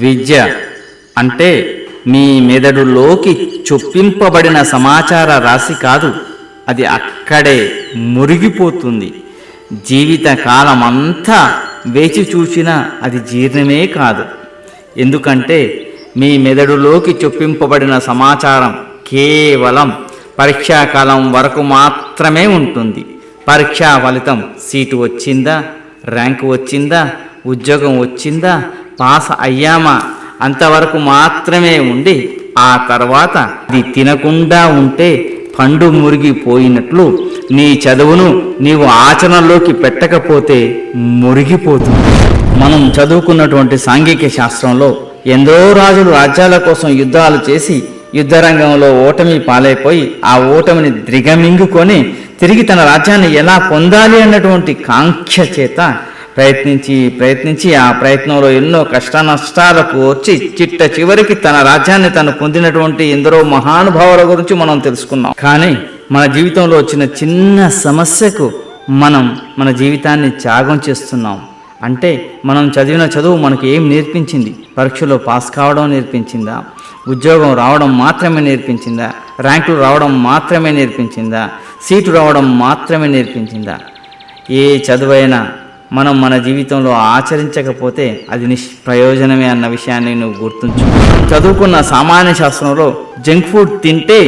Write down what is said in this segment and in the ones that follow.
విద్య అంటే మీ మెదడులోకి చొప్పింపబడిన సమాచార రాశి కాదు, అది అక్కడే మురిగిపోతుంది. జీవిత కాలమంతా వేచి చూసినా అది జీర్ణమే కాదు. ఎందుకంటే మీ మెదడులోకి చొప్పింపబడిన సమాచారం కేవలం పరీక్షాకాలం వరకు మాత్రమే ఉంటుంది. పరీక్షా ఫలితం సీటు వచ్చిందా, ర్యాంకు వచ్చిందా, ఉద్యోగం వచ్చిందా, పాస్ అయ్యామా అంతవరకు మాత్రమే ఉండి ఆ తర్వాత అది తినకుండా ఉంటే పండు మురిగిపోయినట్లు నీ చదువును నీవు ఆచరణలోకి పెట్టకపోతే మురిగిపోతుంది. మనం చదువుకున్నటువంటి సాంఘిక శాస్త్రంలో ఎందరో రాజులు రాజ్యాల కోసం యుద్ధాలు చేసి యుద్ధరంగంలో ఓటమి పాలైపోయి ఆ ఓటమిని దిగమింగుకొని తిరిగి తన రాజ్యాన్ని ఎలా పొందాలి అన్నటువంటి కాంక్ష చేత ప్రయత్నించి ఆ ప్రయత్నంలో ఎన్నో కష్ట నష్టాలకు వచ్చి చిట్ట చివరికి తన రాజ్యాన్ని తను పొందినటువంటి ఎందరో మహానుభావుల గురించి మనం తెలుసుకున్నాం. కానీ మన జీవితంలో వచ్చిన చిన్న సమస్యకు మనం మన జీవితాన్ని త్యాగం చేస్తున్నాం. అంటే మనం చదివిన చదువు మనకు ఏం నేర్పించింది? పరీక్షలో పాస్ కావడం నేర్పించిందా? ఉద్యోగం రావడం మాత్రమే నేర్పించిందా? ర్యాంకులు రావడం మాత్రమే నేర్పించిందా? సీటు రావడం మాత్రమే నేర్పించిందా? ఏ చదువైనా మనం మన జీవితంలో ఆచరించకపోతే అది నిష్ప్రయోజనమే అన్న విషయాన్ని నువ్వు గుర్తుంచు. చదువుకున్న సామాన్య శాస్త్రంలో జంక్ ఫుడ్ తింటే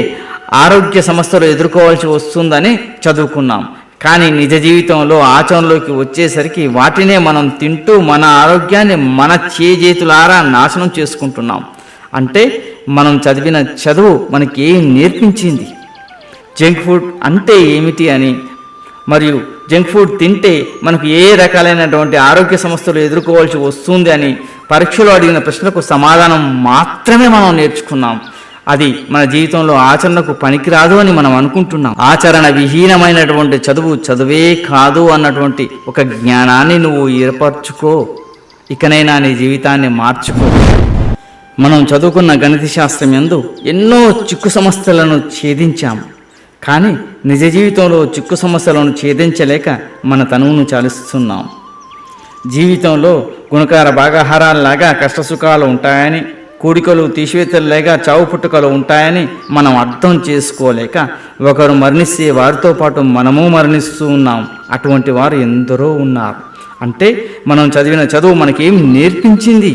ఆరోగ్య సమస్యలు ఎదుర్కోవాల్సి వస్తుందని చదువుకున్నాం. కానీ నిజ జీవితంలో ఆచరణలోకి వచ్చేసరికి వాటినే మనం తింటూ మన ఆరోగ్యాన్ని మన చేతులారా నాశనం చేసుకుంటున్నాం. అంటే మనం చదివిన చదువు మనకి ఏం నేర్పించింది? జంక్ ఫుడ్ అంటే ఏమిటి అని, మరియు జంక్ ఫుడ్ తింటే మనకు ఏ రకాలైనటువంటి ఆరోగ్య సమస్యలు ఎదుర్కోవాల్సి వస్తుంది అని పరీక్షలో అడిగిన ప్రశ్నలకు సమాధానం మాత్రమే మనం నేర్చుకున్నాం. అది మన జీవితంలో ఆచరణకు పనికిరాదు అని మనం అనుకుంటున్నాం. ఆచరణ విహీనమైనటువంటి చదువే కాదు అన్నటువంటి ఒక జ్ఞానాన్ని నువ్వు ఏర్పరచుకో. ఇకనైనా నీ జీవితాన్ని మార్చుకో. మనం చదువుకున్న గణిత శాస్త్రం యందు ఎన్నో చిక్కు సమస్యలను ఛేదించాం. కానీ నిజ జీవితంలో చిక్కు సమస్యలను ఛేదించలేక మన తనువును చాలిస్తున్నాం. జీవితంలో గుణకార భాగాహారాల్లాగా కష్టసుఖాలు ఉంటాయని, కూడికలు తీసివేతల్లాగా చావు పుట్టుకలు ఉంటాయని మనం అర్థం చేసుకోలేక ఒకరు మరణిస్తే వారితో పాటు మనము మరణిస్తూ ఉన్నాం. అటువంటి వారు ఎందరో ఉన్నారు. అంటే మనం చదివిన చదువు మనకేం నేర్పించింది?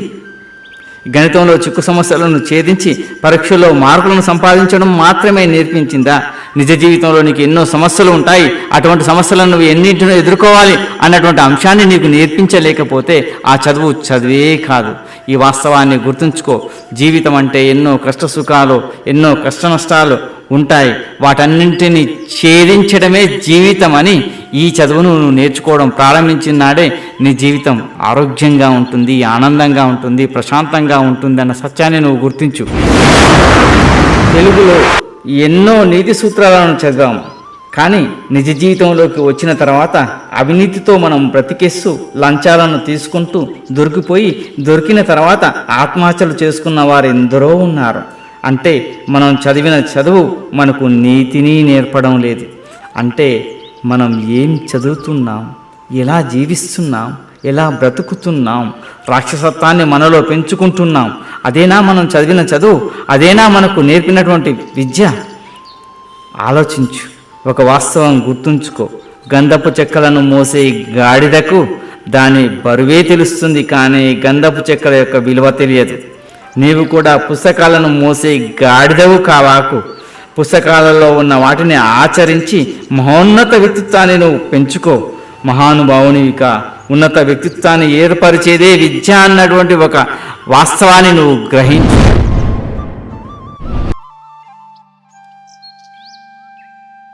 గణితంలో చిక్కు సమస్యలను ఛేదించి పరీక్షల్లో మార్కులను సంపాదించడం మాత్రమే నేర్పించిందా? నిజ జీవితంలో నీకు ఎన్నో సమస్యలు ఉంటాయి, అటువంటి సమస్యలను నువ్వు ఎన్నింటినో ఎదుర్కోవాలి అన్నటువంటి అంశాన్ని నీకు నేర్పించలేకపోతే ఆ చదువే కాదు. ఈ వాస్తవాన్ని గుర్తుంచుకో. జీవితం అంటే ఎన్నో కష్టసుఖాలు, ఎన్నో కష్ట నష్టాలు ఉంటాయి. వాటన్నింటినీ ఛేదించడమే జీవితం అని ఈ చదువును నువ్వు నేర్చుకోవడం ప్రారంభించిన నాడే నీ జీవితం ఆరోగ్యంగా ఉంటుంది, ఆనందంగా ఉంటుంది, ప్రశాంతంగా ఉంటుంది అన్న సత్యాన్ని నువ్వు గుర్తించు. తెలుగులో ఎన్నో నీతి సూత్రాలను చదివాం. కానీ నిజ జీవితంలోకి వచ్చిన తర్వాత అవినీతితో మనం బ్రతికేస్తూ లంచాలను తీసుకుంటూ దొరికిన తర్వాత ఆత్మహత్యలు చేసుకున్న వారు ఎందరో ఉన్నారు. అంటే మనం చదివిన చదువు మనకు నీతిని నేర్పడం లేదు. అంటే మనం ఏం చదువుతున్నాం, ఎలా జీవిస్తున్నాం, ఎలా బ్రతుకుతున్నాం, రాక్షసత్వాన్ని మనలో పెంచుకుంటున్నాం. అదేనా మనం చదివిన చదువు? అదేనా మనకు నేర్పినటువంటి విద్య? ఆలోచించు. ఒక వాస్తవం గుర్తుంచుకో. గంధపు చెక్కలను మోసే గాడిదకు దాని బరువే తెలుస్తుంది, కానీ గంధపు చెక్కల యొక్క విలువ తెలియదు. నీవు కూడా పుస్తకాలను మోసే గాడిదవు కావాకు. పుస్తకాలలో ఉన్న వాటిని ఆచరించి మహోన్నత వ్యక్తిత్వాన్ని నువ్వు పెంచుకో. మహానుభావునివిక ఉన్నత వ్యక్తిత్వాన్ని ఏర్పరిచేదే విద్య అన్నటువంటి ఒక వాస్తవాన్ని నువ్వు గ్రహించు.